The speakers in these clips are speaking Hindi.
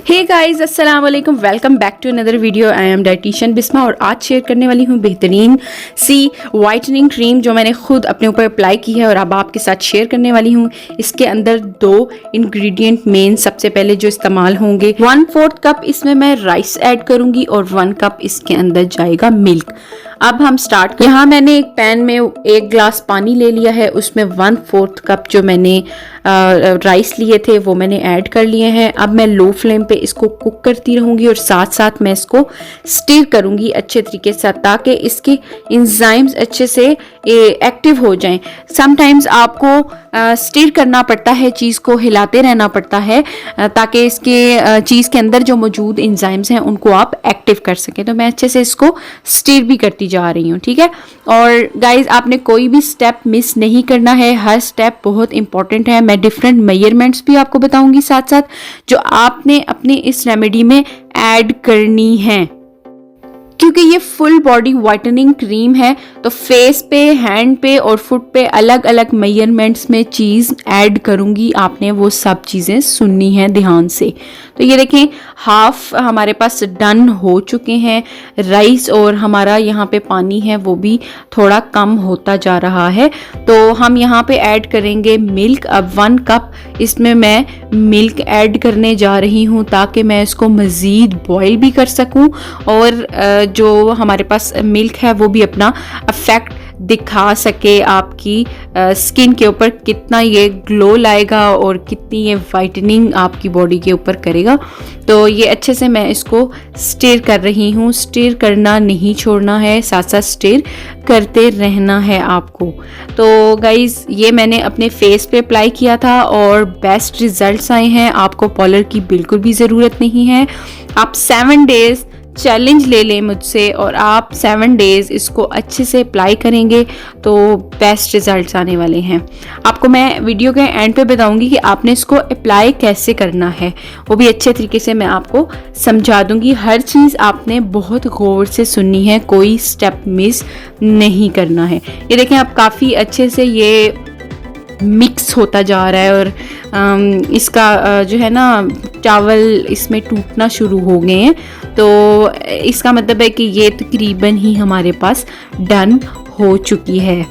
हे गाइस, अस्सलाम वालेकुम, welcome back to another video. I am dietitian Bisma और आज शेयर करने वाली हूँ बेहतरीन सी वाइटनिंग क्रीम जो मैंने खुद अपने ऊपर अप्लाई की है और अब आपके साथ शेयर करने वाली हूँ। इसके अंदर 2 इंग्रेडिएंट मेन सबसे पहले जो इस्तेमाल होंगे, 1/4 कप इसमें मैं राइस ऐड करूँगी और 1 कप इसके अंदर जाएगा मिल्क। अब हम स्टार्ट यहाँ मैंने एक पैन में 1 ग्लास पानी ले लिया है, उसमें 1/4 कप जो मैंने राइस लिए थे वो मैंने ऐड कर लिए हैं। अब मैं लो फ्लेम पे इसको कुक करती रहूँगी और साथ साथ मैं इसको स्टिर करूँगी अच्छे तरीके से ताकि इसके एंजाइम्स अच्छे से एक्टिव हो जाएं। समटाइम्स आपको स्टिर करना पड़ता है, चीज़ को हिलाते रहना पड़ता है ताकि इसके चीज़ के अंदर जो मौजूद एंजाइम्स हैं उनको आप एक्टिव कर सकें। तो मैं अच्छे से इसको स्टिर भी करती जा रही हूँ, ठीक है। और गाइज आपने कोई भी स्टेप मिस नहीं करना है, हर स्टेप बहुत इंपॉर्टेंट है। मैं डिफरेंट मेजरमेंट्स भी आपको बताऊंगी साथ साथ जो आपने अपनी इस रेमेडी में ऐड करनी है, क्योंकि ये फुल बॉडी वाइटनिंग क्रीम है तो फेस पे, हैंड पे और फुट पे अलग अलग मेजरमेंट्स में चीज़ ऐड करूँगी। आपने वो सब चीज़ें सुननी है ध्यान से। तो ये देखें, हाफ हमारे पास डन हो चुके हैं राइस और हमारा यहाँ पे पानी है वो भी थोड़ा कम होता जा रहा है। तो हम यहाँ पे ऐड करेंगे मिल्क। अब 1 कप इसमें मैं मिल्क ऐड करने जा रही हूँ ताकि मैं इसको मज़ीद बॉईल भी कर सकूँ और जो हमारे पास मिल्क है वो भी अपना इफेक्ट दिखा सके आपकी स्किन के ऊपर, कितना ये ग्लो लाएगा और कितनी ये वाइटनिंग आपकी बॉडी के ऊपर करेगा। तो ये अच्छे से मैं इसको स्टिर कर रही हूँ। स्टिर करना नहीं छोड़ना है, साथ साथ स्टिर करते रहना है आपको। तो गाइज ये मैंने अपने फेस पे अप्लाई किया था और बेस्ट रिजल्ट्स आए हैं। आपको पार्लर की बिल्कुल भी ज़रूरत नहीं है। आप 7 डेज़ चैलेंज ले लें मुझसे और आप 7 डेज़ इसको अच्छे से अप्लाई करेंगे तो बेस्ट रिजल्ट्स आने वाले हैं। आपको मैं वीडियो के एंड पे बताऊंगी कि आपने इसको अप्लाई कैसे करना है, वो भी अच्छे तरीके से मैं आपको समझा दूंगी। हर चीज़ आपने बहुत गौर से सुननी है, कोई स्टेप मिस नहीं करना है। ये देखें, आप काफ़ी अच्छे से ये मिक्स होता जा रहा है और इसका जो है ना चावल इसमें टूटना शुरू हो गए हैं। तो इसका मतलब है कि ये तकरीबन ही हमारे पास डन हो चुकी है।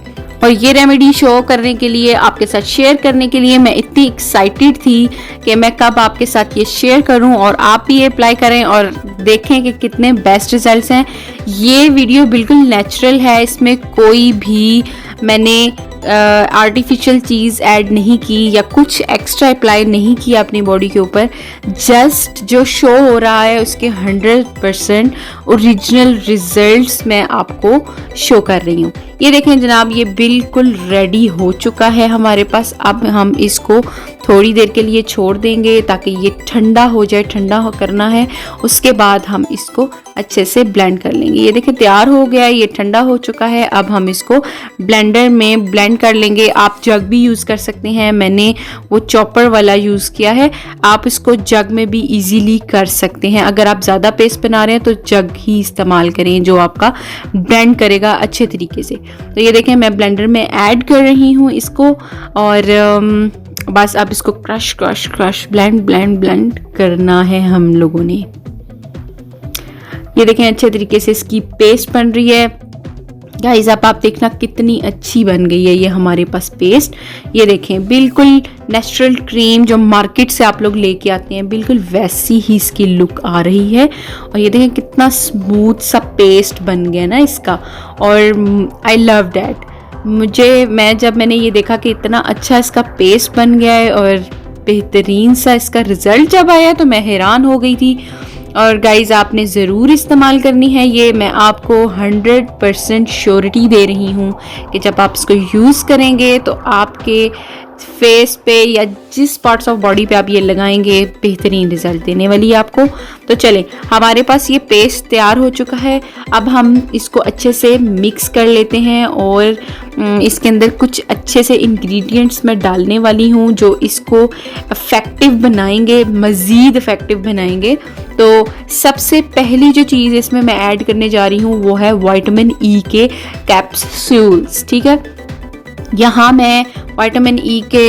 और ये रेमेडी शो करने के लिए, आपके साथ शेयर करने के लिए मैं इतनी एक्साइटेड थी कि मैं कब आपके साथ ये शेयर करूं और आप भी ये अप्लाई करें और देखें कि कितने बेस्ट रिजल्ट्स हैं। ये वीडियो बिल्कुल नेचुरल है, इसमें कोई भी मैंने आर्टिफिशियल चीज़ ऐड नहीं की या कुछ एक्स्ट्रा अप्लाई नहीं किया अपनी बॉडी के ऊपर। जस्ट जो शो हो रहा है उसके 100% ओरिजिनल रिजल्ट्स मैं आपको शो कर रही हूँ। ये देखें जनाब, ये बिल्कुल रेडी हो चुका है हमारे पास। अब हम इसको थोड़ी देर के लिए छोड़ देंगे ताकि ये ठंडा हो जाए। ठंडा करना है, उसके बाद हम इसको अच्छे से ब्लेंड कर लेंगे। ये देखें तैयार हो गया है, ये ठंडा हो चुका है। अब हम इसको ब्लेंडर में ब्लेंड कर लेंगे। आप जग भी यूज़ कर सकते हैं, मैंने वो चॉपर वाला यूज़ किया है। आप इसको जग में भी इजीली कर सकते हैं। अगर आप ज़्यादा पेस्ट बना रहे हैं तो जग ही इस्तेमाल करें जो आपका ब्लेंड करेगा अच्छे तरीके से। तो ये देखें, मैं ब्लेंडर में ऐड कर रही हूँ इसको और बस अब इसको क्रश क्रश क्रश ब्लेंड करना है हम लोगों ने। ये देखें अच्छे तरीके से इसकी पेस्ट बन रही है। गाइस अब आप देखना कितनी अच्छी बन गई है ये हमारे पास पेस्ट। ये देखें बिल्कुल नेचुरल क्रीम जो मार्केट से आप लोग लेके आते हैं, बिल्कुल वैसी ही इसकी लुक आ रही है। और ये देखें कितना स्मूथ सा पेस्ट बन गया ना इसका, और आई लव डैट। जब मैंने ये देखा कि इतना अच्छा इसका पेस्ट बन गया है और बेहतरीन सा इसका रिजल्ट जब आया तो मैं हैरान हो गई थी। और गाइज आपने ज़रूर इस्तेमाल करनी है ये, मैं आपको 100% श्योरिटी दे रही हूँ कि जब आप इसको यूज़ करेंगे तो आपके फेस पे या जिस पार्ट्स ऑफ बॉडी पे आप ये लगाएंगे बेहतरीन रिजल्ट देने वाली है आपको। तो चलें, हमारे पास ये पेस्ट तैयार हो चुका है। अब हम इसको अच्छे से मिक्स कर लेते हैं और इसके अंदर कुछ अच्छे से इंग्रेडिएंट्स मैं डालने वाली हूँ जो इसको इफ़ेक्टिव बनाएंगे, मज़ीद इफ़ेक्टिव बनाएंगे। तो सबसे पहली जो चीज़ इसमें मैं ऐड करने जा रही हूँ वो है विटामिन ई के कैप्सूल्स, ठीक है। यहाँ मैं विटामिन ई के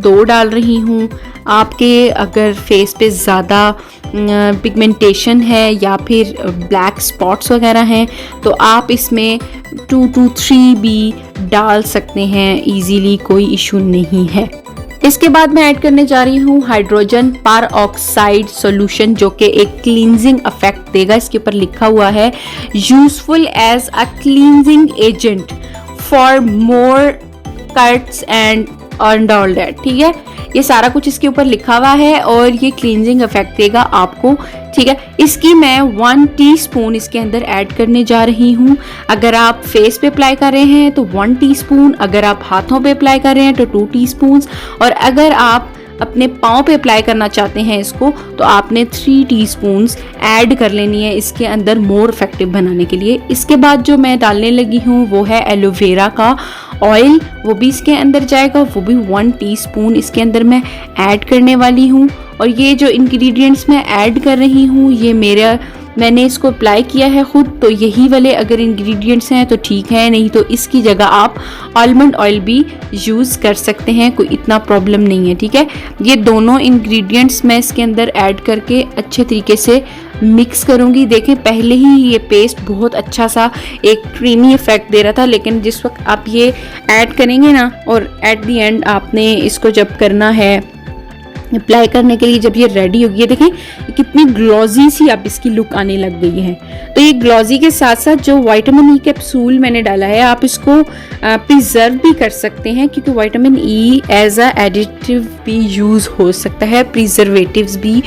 2 डाल रही हूँ। आपके अगर फेस पे ज़्यादा पिगमेंटेशन है या फिर ब्लैक स्पॉट्स वगैरह हैं तो आप इसमें 2 to 3 भी डाल सकते हैं इजीली, कोई इशू नहीं है। इसके बाद मैं ऐड करने जा रही हूँ हाइड्रोजन पर ऑक्साइड सॉल्यूशन, जो कि एक क्लींजिंग इफेक्ट देगा। इसके ऊपर लिखा हुआ है useful as a cleansing agent for more cuts and all that. ठीक है, ये सारा कुछ इसके ऊपर लिखा हुआ है और ये क्लींजिंग इफेक्ट देगा आपको। ठीक है, इसकी मैं 1 टीस्पून इसके अंदर ऐड करने जा रही हूँ। अगर आप फेस पे अप्लाई कर रहे हैं तो 1 टीस्पून, अगर आप हाथों पे अप्लाई कर रहे हैं तो 2 टीस्पून, और अगर आप अपने पाँव पे अप्लाई करना चाहते हैं इसको तो आपने 3 टीस्पून्स ऐड कर लेनी है इसके अंदर मोर इफेक्टिव बनाने के लिए। इसके बाद जो मैं डालने लगी हूँ वो है एलोवेरा का ऑयल, वो भी इसके अंदर जाएगा, वो भी 1 टीस्पून इसके अंदर मैं ऐड करने वाली हूँ। और ये जो इंग्रेडिएंट्स मैं ऐड कर रही हूँ ये मैंने इसको अप्लाई किया है खुद, तो यही वाले अगर इंग्रेडिएंट्स हैं तो ठीक है, नहीं तो इसकी जगह आप आलमंड ऑयल भी यूज़ कर सकते हैं, कोई इतना प्रॉब्लम नहीं है। ठीक है, ये दोनों इंग्रेडिएंट्स मैं इसके अंदर ऐड करके अच्छे तरीके से मिक्स करूंगी। देखें पहले ही ये पेस्ट बहुत अच्छा सा एक क्रीमी इफेक्ट दे रहा था, लेकिन जिस वक्त आप ये ऐड करेंगे ना और एट द एंड आपने इसको जब करना है अप्लाई करने के लिए, जब ये रेडी होगी, ये देखें कितनी ग्लॉजी सी अब इसकी लुक आने लग गई है। तो ये ग्लॉजी के साथ साथ जो विटामिन ई कैप्सूल मैंने डाला है आप इसको प्रिजर्व भी कर सकते हैं, क्योंकि vitamin E as a additive भी यूज़ हो सकता है, प्रिजर्वेटिव्स भी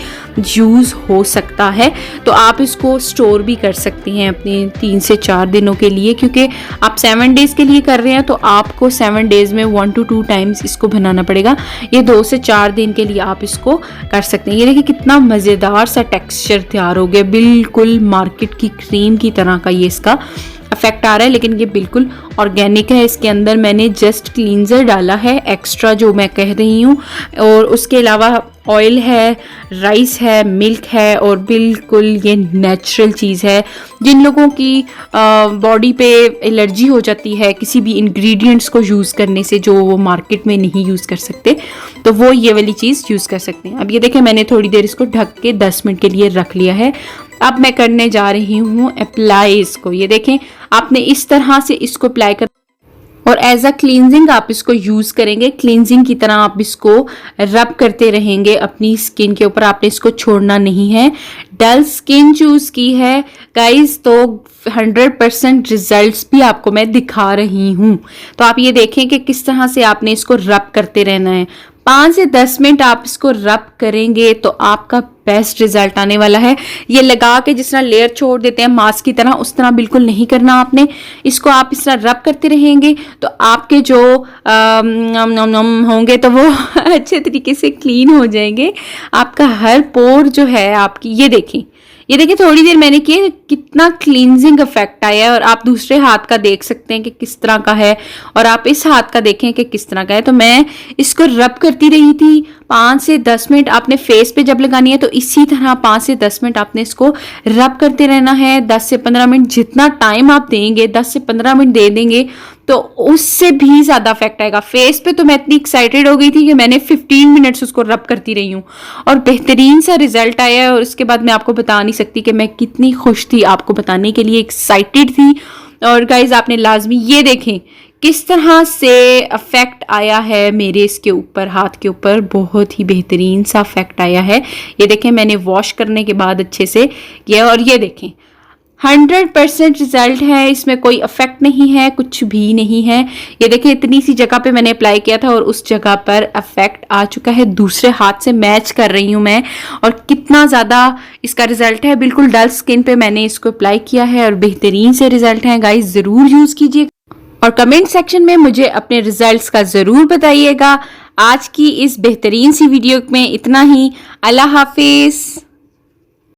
यूज़ हो सकता है। तो आप इसको स्टोर भी कर सकते हैं अपने 3 से 4 दिनों के लिए, क्योंकि आप 7 डेज़ के लिए कर रहे हैं तो आपको 7 डेज़ में 1 to 2 टाइम्स इसको बनाना पड़ेगा। ये 2 से 4 दिन के लिए आप इसको कर सकते हैं। ये देखिए कितना मज़ेदार सा टेक्सचर तैयार हो गया, बिल्कुल मार्केट की क्रीम की तरह का ये इसका इफेक्ट आ रहा है, लेकिन ये बिल्कुल ऑर्गेनिक है। इसके अंदर मैंने जस्ट क्लींजर डाला है एक्स्ट्रा जो मैं कह रही हूँ, और उसके अलावा ऑयल है, राइस है, मिल्क है, और बिल्कुल ये नेचुरल चीज़ है। जिन लोगों की बॉडी पे एलर्जी हो जाती है किसी भी इंग्रेडिएंट्स को यूज़ करने से जो वो मार्केट में नहीं यूज़ कर सकते, तो वो ये वाली चीज़ यूज़ कर सकते हैं। अब ये देखें मैंने थोड़ी देर इसको ढक के 10 मिनट के लिए रख लिया है। अब मैं करने जा रही हूँ अप्लाई इसको। ये देखें आपने इस तरह से इसको अप्लाई कर और एज अ क्लींजिंग आप इसको यूज़ करेंगे, क्लींजिंग की तरह आप इसको रब करते रहेंगे अपनी स्किन के ऊपर, आपने इसको छोड़ना नहीं है। डल स्किन चूज़ की है गाइज तो 100% रिजल्ट्स भी आपको मैं दिखा रही हूँ। तो आप ये देखें कि किस तरह से आपने इसको रब करते रहना है। 5 से 10 मिनट आप इसको रब करेंगे तो आपका बेस्ट रिजल्ट आने वाला है। ये लगा के जिस तरह लेयर छोड़ देते हैं मास्क की तरह, उस तरह बिल्कुल नहीं करना आपने। इसको आप इस तरह रब करते रहेंगे तो आपके जो होंगे तो वो अच्छे तरीके से क्लीन हो जाएंगे। आपका हर पोर जो है आपकी, ये देखिए थोड़ी देर मैंने किया कितना क्लींजिंग इफेक्ट आया है। और आप दूसरे हाथ का देख सकते हैं कि किस तरह का है, और आप इस हाथ का देखें कि किस तरह का है। तो मैं इसको रब करती रही थी 5 से 10 मिनट। आपने फेस पे जब लगानी है तो इसी तरह 5 से 10 मिनट आपने इसको रब करते रहना है। 10 से 15 मिनट जितना टाइम आप देंगे, 10 से 15 मिनट दे देंगे तो उससे भी ज़्यादा इफेक्ट आएगा। फेस पे तो मैं इतनी एक्साइटेड हो गई थी कि मैंने 15 मिनट्स उसको रब करती रही हूँ और बेहतरीन सा रिजल्ट आया है। और उसके बाद मैं आपको बता नहीं सकती कि मैं कितनी खुश थी, आपको बताने के लिए एक्साइटेड थी। और गाइज आपने लाजमी ये देखें किस तरह से इफेक्ट आया है मेरे इसके ऊपर, हाथ के ऊपर बहुत ही बेहतरीन सा इफेक्ट आया है। ये देखें मैंने वॉश करने के बाद अच्छे से किया, और ये देखें 100% रिजल्ट है, इसमें कोई इफेक्ट नहीं है, कुछ भी नहीं है। ये देखिए इतनी सी जगह पे मैंने अप्लाई किया था और उस जगह पर इफेक्ट आ चुका है। दूसरे हाथ से मैच कर रही हूँ मैं, और कितना ज़्यादा इसका रिजल्ट है। बिल्कुल डल स्किन पे मैंने इसको अप्लाई किया है और बेहतरीन से रिजल्ट हैं। गाइस ज़रूर यूज़ कीजिए और कमेंट सेक्शन में मुझे अपने रिजल्ट्स का ज़रूर बताइएगा। आज की इस बेहतरीन सी वीडियो में इतना ही। अल्लाह हाफिज़।